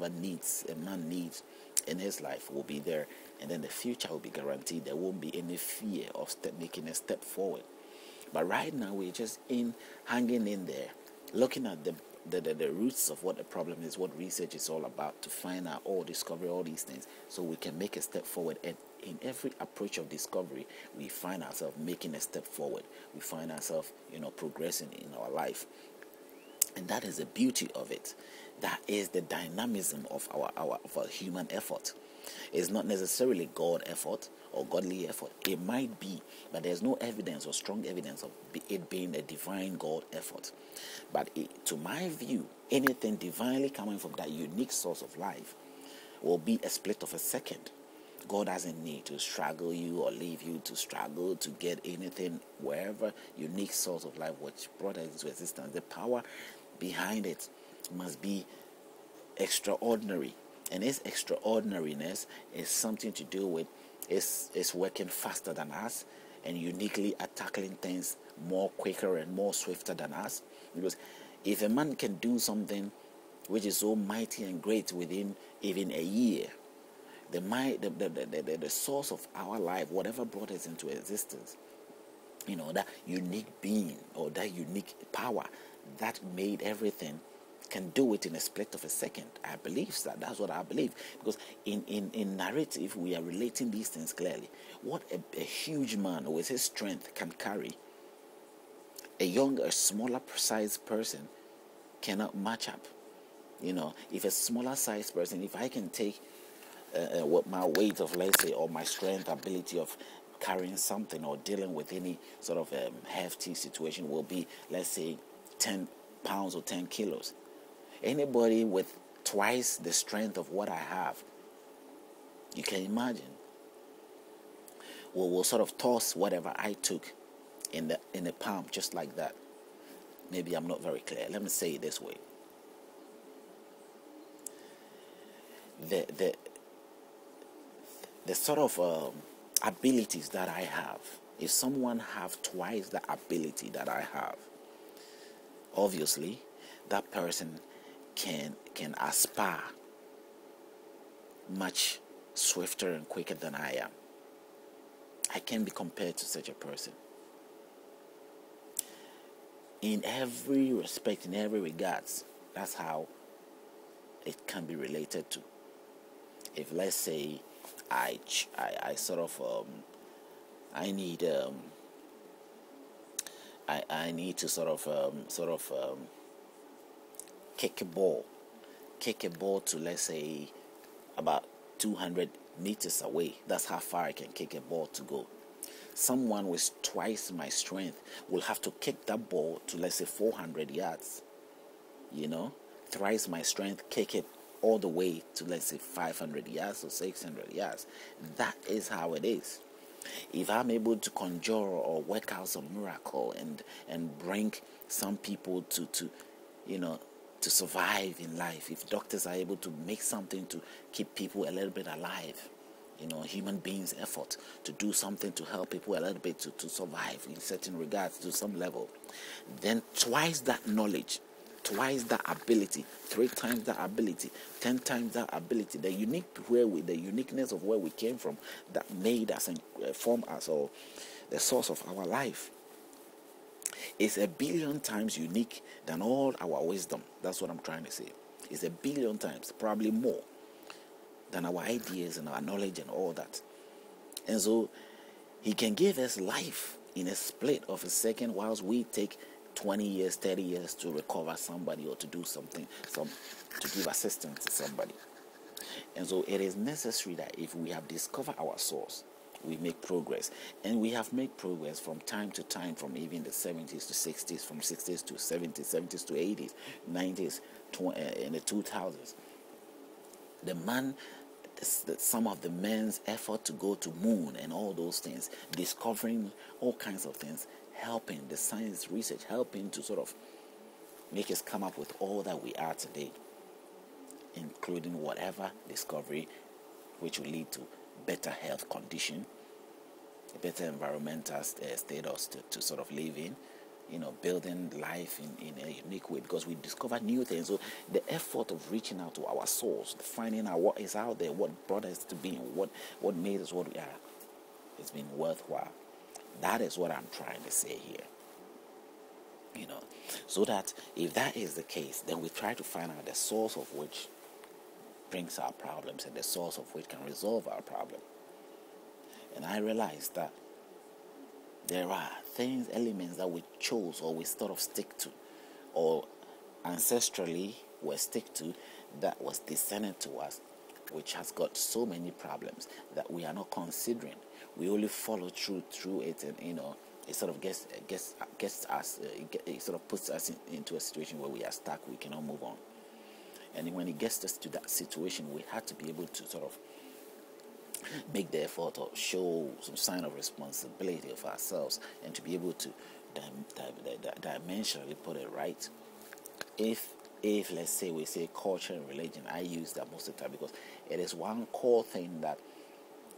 needs a man needs in his life will be there, and then the future will be guaranteed. There won't be any fear of making a step forward. But right now we're just hanging in there, looking at the roots of what the problem is, what research is all about, to find out or discover all these things, so we can make a step forward. And in every approach of discovery, we find ourselves making a step forward. We find ourselves, progressing in our life. And that is the beauty of it. That is the dynamism of our human effort. It's not necessarily God effort or godly effort. It might be, but there's no evidence or strong evidence of it being a divine God effort. But to my view, anything divinely coming from that unique source of life will be a split of a second. God doesn't need to struggle you or leave you to struggle to get anything. Wherever unique source of life which brought us into existence, the power behind it must be extraordinary. And its extraordinariness is something to do with it's working faster than us and uniquely tackling things more quicker and more swifter than us. Because if a man can do something which is so mighty and great within even a year, the source of our life, whatever brought us into existence, that unique being or that unique power that made everything, can do it in a split of a second. I believe that. That's what I believe. Because in narrative, we are relating these things clearly. What a huge man with his strength can carry, a smaller sized person cannot match up. If a smaller sized person, if I can take what my weight of, let's say, or my strength, ability of carrying something or dealing with any sort of hefty situation will be, let's say, 10 pounds or 10 kilos. Anybody with twice the strength of what I have, you can imagine, will sort of toss whatever I took in the palm just like that. Maybe I'm not very clear. Let me say it this way. The sort of abilities that I have, if someone have twice the ability that I have, obviously that person can aspire much swifter and quicker than I am. I can be compared to such a person in every respect, in every regards. That's how it can be related to. If, let's say, I sort of I need to sort of kick a ball to, let's say, about 200 meters away. That's how far I can kick a ball to go. Someone with twice my strength will have to kick that ball to, let's say, 400 yards. Thrice my strength, kick it all the way to, let's say, 500 yards or 600 yards. That is how it is. If I'm able to conjure or work out some miracle and bring some people to survive in life, if doctors are able to make something to keep people a little bit alive, human beings' effort to do something to help people a little bit to survive in certain regards to some level, then twice that knowledge, twice that ability, 3 times that ability, 10 times that ability, the uniqueness of where we came from that made us and formed us, or the source of our life, is 1 billion times unique than all our wisdom. That's what I'm trying to say. It's 1 billion times, probably more, than our ideas and our knowledge and all that. And so he can give us life in a split of a second, whilst we take 20 years, 30 years to recover somebody or to do something, to give assistance to somebody. And so it is necessary that if we have discovered our source, we make progress. And we have made progress from time to time, from even the 70s to 60s, from 60s to 70s, 70s to 80s, 90s, in the 2000s. Some of the men's effort to go to moon and all those things, discovering all kinds of things, helping the science research, helping to sort of make us come up with all that we are today, including whatever discovery which will lead to better health condition, a better environmental status to sort of live in, building life in a unique way, because we discover new things. So the effort of reaching out to our source, finding out what is out there, what brought us to being, what made us what we are, it's been worthwhile. That is what I'm trying to say here. So that if that is the case, then we try to find out the source of which brings our problems and the source of which can resolve our problem. And I realized that there are things, elements that we chose or we sort of stick to, or ancestrally we stick to, that was descended to us, which has got so many problems that we are not considering. We only follow through it, and it sort of gets us, it sort of puts us into a situation where we are stuck. We cannot move on. And when it gets us to that situation, we have to be able to sort of make the effort or show some sign of responsibility of ourselves, and to be able to dimensionally put it right. If let's say we say culture and religion, I use that most of the time because it is one core thing that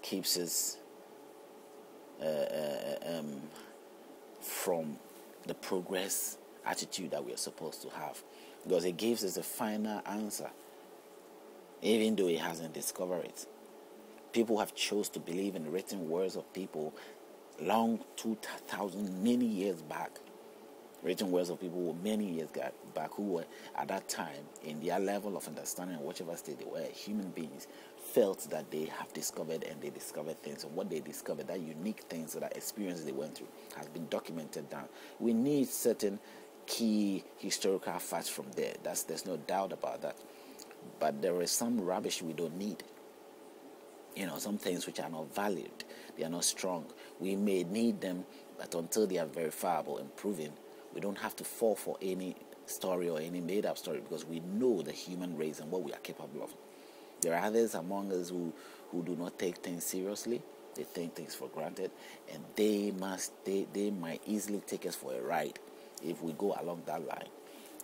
keeps us from the progress attitude that we are supposed to have, because it gives us a final answer, even though it hasn't discovered it. People have chose to believe in the written words of people long 2,000 many years back. Written words of people many years back who were at that time in their level of understanding, whichever state they were, human beings felt that they have discovered, and they discovered things, and what they discovered, that unique things, that experiences they went through, has been documented down. We need certain key historical facts from there. There's no doubt about that. But there is some rubbish we don't need. Some things which are not valid, they are not strong. We may need them, but until they are verifiable and proven, we don't have to fall for any story or any made-up story, because we know the human race and what we are capable of. There are others among us who do not take things seriously. They take things for granted, and they might easily take us for a ride if we go along that line.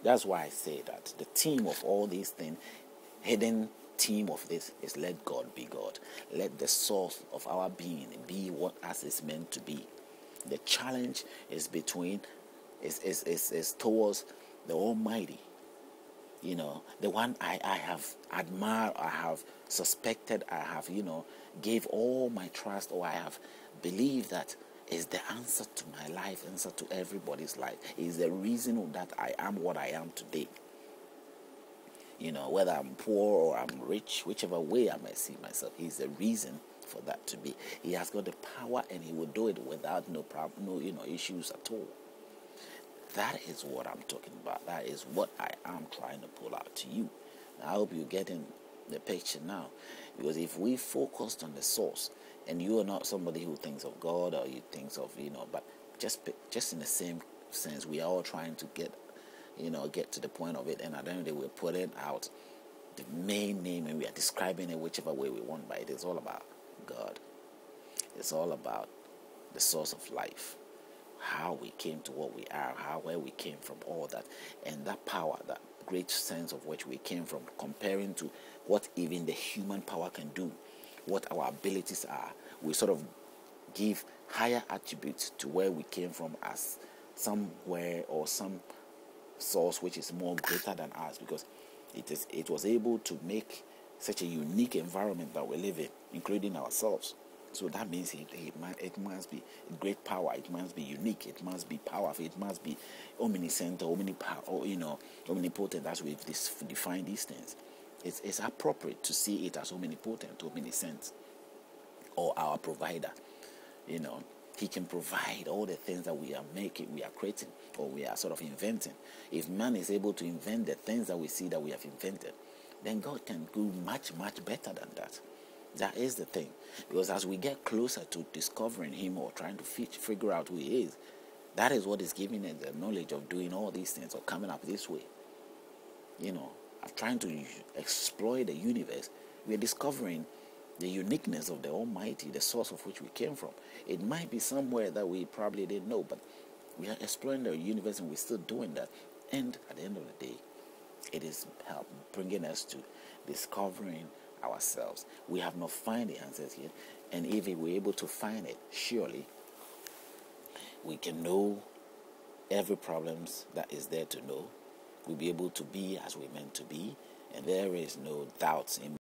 That's why I say that the theme of all these things, hidden theme of this, is let God be God. Let the source of our being be what as it's meant to be. The challenge is towards the Almighty. The one I have admired, I have suspected, I have, gave all my trust, or I have believed that is the answer to my life, answer to everybody's life, is the reason that I am what I am today. Whether I'm poor or I'm rich, whichever way I might see myself, he's the reason for that to be. He has got the power, and he will do it without no problem, no issues at all. That is what I'm talking about. That is what I am trying to pull out to you. I hope you're getting the picture now. Because if we focused on the source, and you are not somebody who thinks of God, or you think of, but just in the same sense, we are all trying to get to the point of it, and at the end of the day, we're putting out the main name, and we are describing it whichever way we want, but it is all about God. It's all about the source of life, how we came to what we are, where we came from, all that, and that power, that great sense of which we came from, comparing to what even the human power can do, what our abilities are. We sort of give higher attributes to where we came from as somewhere or some source which is more greater than us, because it was able to make such a unique environment that we live in, including ourselves. So that means it must be great power. It must be unique. It must be powerful. It must be omniscient, omnipotent, as we've defined these things. It's appropriate to see it as omnipotent, omniscient, or our provider. He can provide all the things that we are making, we are creating, or we are sort of inventing. If man is able to invent the things that we see that we have invented, then God can do much, much better than that. That is the thing. Because as we get closer to discovering him, or trying to figure out who he is, that is what is giving us the knowledge of doing all these things, or coming up this way. Of trying to exploit the universe, we are discovering the uniqueness of the Almighty, the source of which we came from. It might be somewhere that we probably didn't know, but we are exploring the universe, and we're still doing that. And at the end of the day, it is bringing us to discovering ourselves. We have not found the answers yet, and if we're able to find it, surely we can know every problems that is there to know. We'll be able to be as we're meant to be, and there is no doubts in